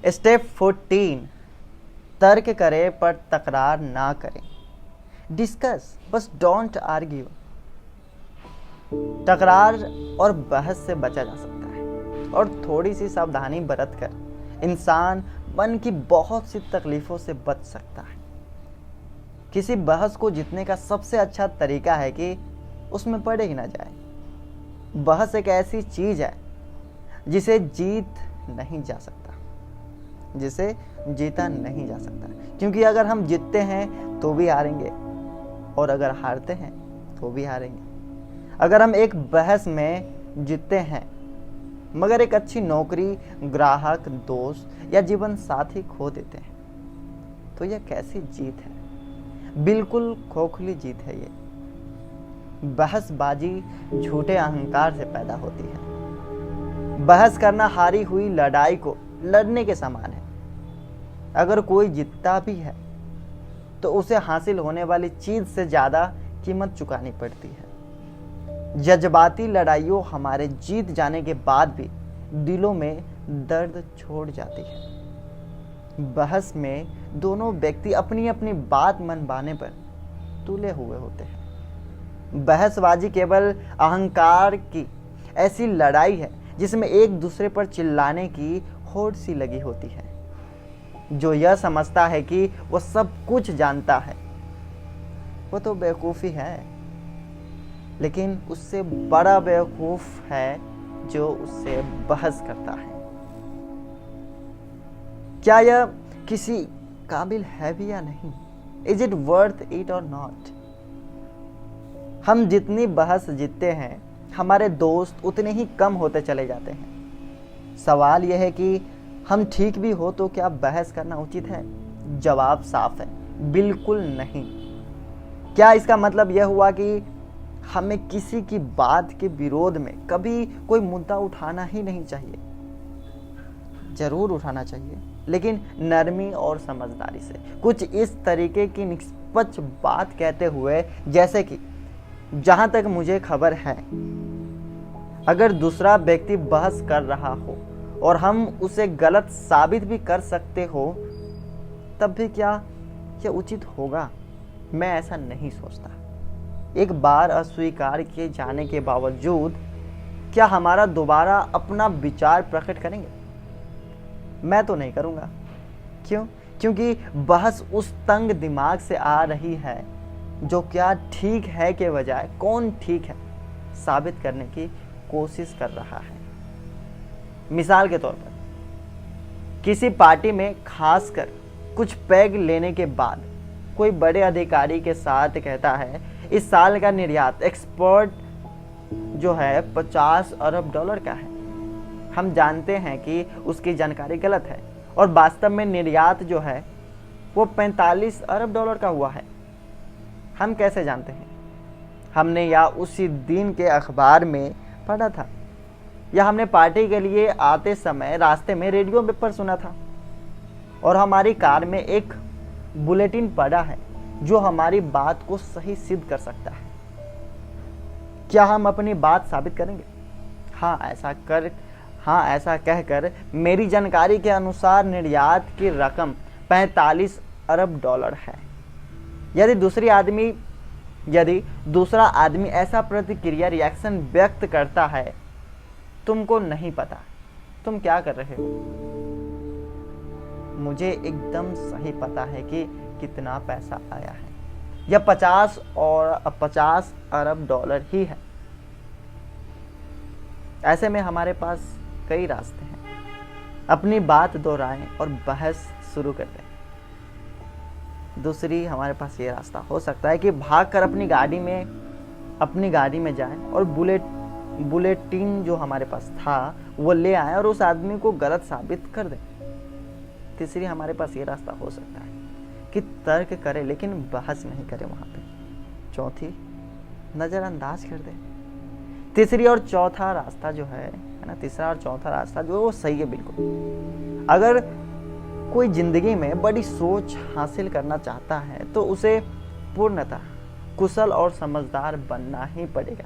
Step 14, तर्क करें पर तकरार ना करें। डिस्कस, बस डोंट आर्ग्यू। टकरार और बहस से बचा जा सकता है और थोड़ी सी सावधानी बरत कर इंसान मन की बहुत सी तकलीफों से बच सकता है। किसी बहस को जीतने का सबसे अच्छा तरीका है कि उसमें पड़े ही ना जाए। बहस एक ऐसी चीज है जिसे जीता नहीं जा सकता, क्योंकि अगर हम जीतते हैं तो भी हारेंगे और अगर हारते हैं तो भी हारेंगे। अगर हम एक बहस में जीतते हैं मगर एक अच्छी नौकरी, ग्राहक, दोस्त या जीवन साथी खो देते हैं तो यह कैसी जीत है? बिल्कुल खोखली जीत है ये। बहसबाजी झूठे अहंकार से पैदा होती है। बहस करना हारी हुई लड़ाई को लड़ने के समान है। अगर कोई जीतता भी है तो उसे हासिल होने वाली चीज से ज्यादा कीमत चुकानी पड़ती है। जज्बाती लड़ाइयों हमारे जीत जाने के बाद भी दिलों में दर्द छोड़ जाती है। बहस में दोनों व्यक्ति अपनी अपनी बात मनवाने पर तुले हुए होते हैं। बहसबाजी केवल अहंकार की ऐसी लड़ाई है जिसमें एक दूसरे पर चिल्लाने की होड़ सी लगी होती है। जो यह समझता है कि वो सब कुछ जानता है वो तो बेवकूफ़ी है, लेकिन उससे बड़ा बेवकूफ है जो उससे बहस करता है। क्या यह किसी काबिल है भी या नहीं? इज इट वर्थ इट और नॉट? हम जितनी बहस जीतते हैं हमारे दोस्त उतने ही कम होते चले जाते हैं। सवाल यह है कि हम ठीक भी हो तो क्या बहस करना उचित है? जवाब साफ है, बिल्कुल नहीं। क्या इसका मतलब यह हुआ कि हमें किसी की बात के विरोध में कभी कोई मुद्दा उठाना ही नहीं चाहिए? जरूर उठाना चाहिए, लेकिन नरमी और समझदारी से। कुछ इस तरीके की निष्पक्ष बात कहते हुए, जैसे कि जहां तक मुझे खबर है अगर दूसरा व्यक्ति बहस कर रहा हो और हम उसे गलत साबित भी कर सकते हो तब भी क्या यह उचित होगा? मैं ऐसा नहीं सोचता। एक बार अस्वीकार किए जाने के बावजूद क्या हमारा दोबारा अपना विचार प्रकट करेंगे? मैं तो नहीं करूंगा। क्यों? क्योंकि बहस उस तंग दिमाग से आ रही है जो क्या ठीक है के बजाय कौन ठीक है साबित करने की कोशिश कर रहा है। मिसाल के तौर पर किसी पार्टी में खासकर कुछ पैग लेने के बाद कोई बड़े अधिकारी के साथ कहता है इस साल का निर्यात एक्सपोर्ट जो है 50 अरब डॉलर का है। हम जानते हैं कि उसकी जानकारी गलत है और वास्तव में निर्यात जो है वो 45 अरब डॉलर का हुआ है। हम कैसे जानते हैं? हमने या उसी दिन के अखबार में पढ़ा था या हमने पार्टी के लिए आते समय रास्ते में रेडियो पर सुना था और हमारी कार में एक बुलेटिन पड़ा है जो हमारी बात को सही सिद्ध कर सकता है। क्या हम अपनी बात साबित करेंगे? हाँ, ऐसा कहकर मेरी जानकारी के अनुसार निर्यात की रकम 45 अरब डॉलर है। यदि दूसरा आदमी ऐसा प्रतिक्रिया रिएक्शन व्यक्त करता है, तुमको नहीं पता तुम क्या कर रहे हो। मुझे एकदम सही पता है कि कितना पैसा आया है। यह 50 अरब डॉलर ही है। ऐसे में हमारे पास कई रास्ते हैं। अपनी बात दोहराएं और बहस शुरू कर दें। दूसरी हमारे पास ये रास्ता हो सकता है कि भागकर अपनी गाड़ी में जाएं और बुलेटिन जो हमारे पास था वो ले आए और उस आदमी को गलत साबित कर दें। तीसरी हमारे पास ये रास्ता हो सकता है कि तर्क करें लेकिन बहस नहीं करें वहां पे। चौथी, नजरअंदाज कर दें। तीसरा और चौथा रास्ता जो है वो सही है बिल्कुल। अगर कोई जिंदगी में बड़ी सोच हासिल करना चाहता है तो उसे पूर्णतः कुशल और समझदार बनना ही पड़ेगा।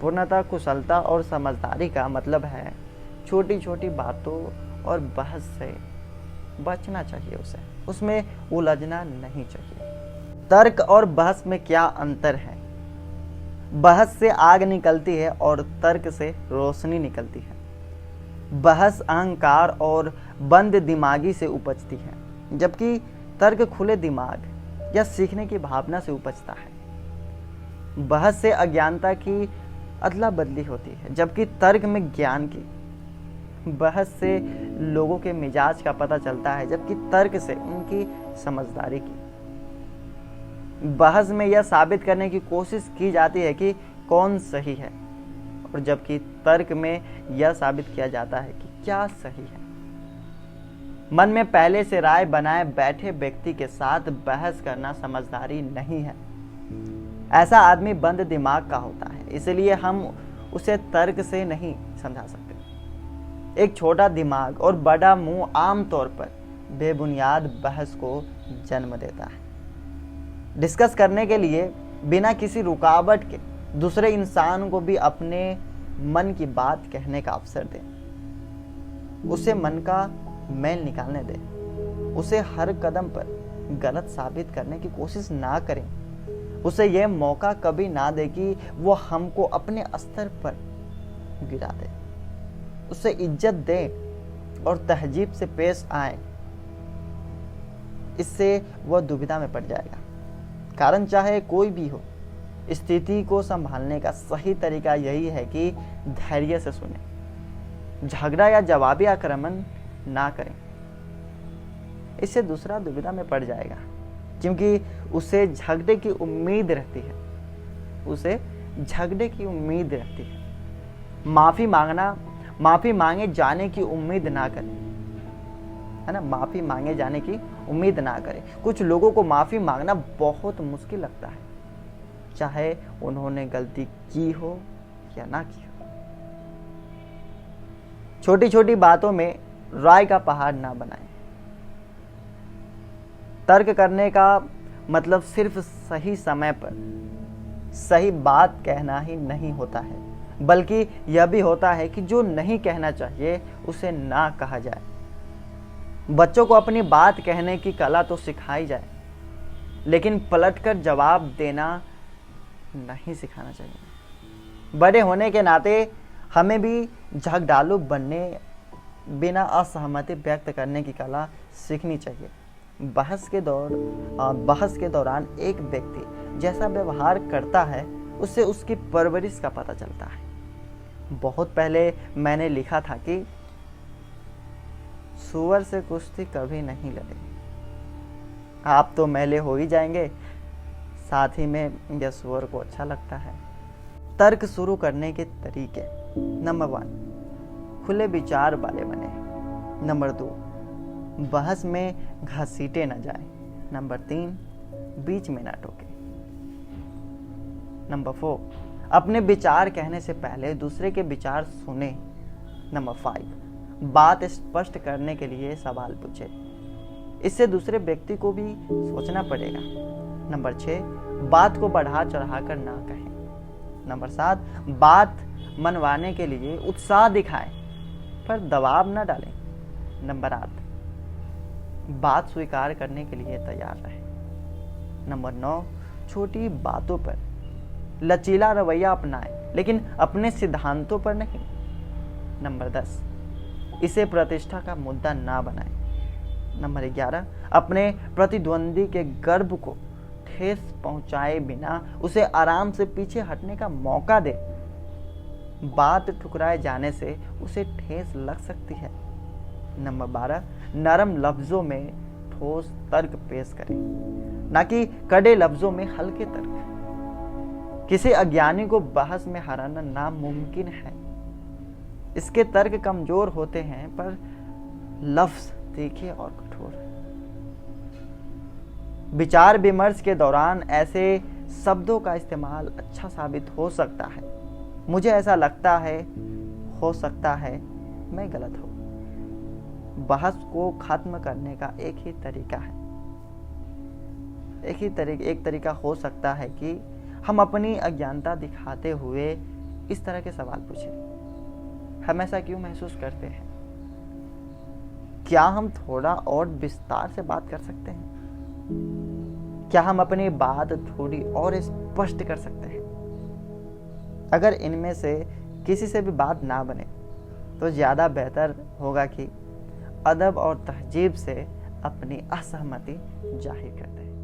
पूर्णतः कुशलता और समझदारी का मतलब है छोटी छोटी बातों और बहस से बचना चाहिए, उसमें उलझना नहीं चाहिए। तर्क और बहस में क्या अंतर है? बहस से आग निकलती है और तर्क से रोशनी निकलती है। बहस अहंकार और बंद दिमागी से उपजती है, जबकि तर्क खुले दिमाग या सीखने की भावना से उपजता है। बहस से अज्ञानता की अदला बदली होती है, जबकि तर्क में ज्ञान की। बहस से लोगों के मिजाज का पता चलता है, जबकि तर्क से उनकी समझदारी की। बहस में यह साबित करने की कोशिश की जाती है कि कौन सही है, और जबकि तर्क में यह साबित किया जाता है कि क्या सही है। मन में पहले से राय बनाए बैठे व्यक्ति के साथ बहस करना समझदारी नहीं है। ऐसा आदमी बंद दिमाग का होता है, इसलिए हम उसे तर्क से नहीं समझा सकते। एक छोटा दिमाग और बड़ा मुंह आमतौर पर बेबुनियाद बहस को जन्म देता है। डिस्कस करने के लिए बिना किसी रुकावट के दूसरे इंसान को भी अपने मन की बात कहने का अवसर दें। उसे मन का मैल निकालने दें। उसे हर कदम पर गलत साबित करने की कोशिश ना करें। उसे यह मौका कभी ना दे कि वो हमको अपने स्तर पर गिरा दे। उसे इज्जत दें और तहजीब से पेश आए। इससे वह दुविधा में पड़ जाएगा। कारण चाहे कोई भी हो, स्थिति को संभालने का सही तरीका यही है कि धैर्य से सुने, झगड़ा या जवाबी आक्रमण ना करें। इससे दूसरा दुविधा में पड़ जाएगा, क्योंकि उसे झगड़े की उम्मीद रहती है। उसे झगड़े की उम्मीद रहती है। माफी मांगे जाने की उम्मीद ना करें, है ना। माफी मांगे जाने की उम्मीद ना करें। कुछ लोगों को माफी मांगना बहुत मुश्किल लगता है, चाहे उन्होंने गलती की हो या ना की हो। छोटी छोटी बातों में राय का पहाड़ ना बनाएं। तर्क करने का मतलब सिर्फ सही समय पर सही बात कहना ही नहीं होता है, बल्कि यह भी होता है कि जो नहीं कहना चाहिए उसे ना कहा जाए। बच्चों को अपनी बात कहने की कला तो सिखाई जाए, लेकिन पलटकर जवाब देना नहीं सिखाना चाहिए। बड़े होने के नाते हमें भी झगड़ालू बनने, बिना असहमति व्यक्त करने की कला सीखनी चाहिए। बहस के दौरान एक व्यक्ति जैसा व्यवहार करता है, उससे उसकी परवरिश का पता चलता है। बहुत पहले मैंने लिखा था कि सूअर से कुश्ती कभी नहीं लड़े। आप तो मैले हो ही जाएंगे, साथ ही में यह सूअर को अच्छा लगता है। तर्क शुरू करने के तरीके। नंबर 1, खुले विचार वाले बने। नंबर 2, बहस में घसीटे न जाए। नंबर 3, बीच में ना टोके। नंबर 4, अपने विचार कहने से पहले दूसरे के विचार सुने। नंबर 5, बात स्पष्ट करने के लिए सवाल पूछे। इससे दूसरे व्यक्ति को भी सोचना पड़ेगा। नंबर 6, बात को बढ़ा चढ़ाकर ना कहें। नंबर 7, बात मनवाने के लिए उत्साह दिखाएं, पर दबाव न डालें। नंबर 8, बात स्वीकार करने के लिए तैयार रहें। नंबर 9, छोटी बातों पर लचीला रवैया अपनाएं, लेकिन अपने सिद्धांतों पर नहीं। नंबर 10, इसे प्रतिष्ठा का मुद्दा ना बनाएं। नंबर 11, अपने प्रतिद्वंदी के गर्व को ठेस पहुंचाए बिना उसे आराम से पीछे हटने का मौका दे। बात ठुकराए जाने से उसे ठेस लग सकती है। नंबर 12, नरम लफ्जों में ठोस तर्क पेश करें, ना कि कड़े लफ्जों में हल्के तर्क। किसी अज्ञानी को बहस में हराना नामुमकिन है। इसके तर्क कमजोर होते हैं, पर लफ्ज तीखे और कठोर। विचार विमर्श के दौरान ऐसे शब्दों का इस्तेमाल अच्छा साबित हो सकता है। मुझे ऐसा लगता है, हो सकता है मैं गलत हूं। बहस को खत्म करने का एक ही तरीका है। एक तरीका हो सकता है कि हम अपनी अज्ञानता दिखाते हुए इस तरह के सवाल पूछें। हमेशा क्यों महसूस करते हैं? क्या हम थोड़ा और विस्तार से बात कर सकते हैं? क्या हम अपनी बात थोड़ी और स्पष्ट कर सकते हैं? अगर इनमें से किसी से भी बात ना बने तो ज़्यादा बेहतर होगा कि अदब और तहजीब से अपनी असहमति जाहिर कर दें।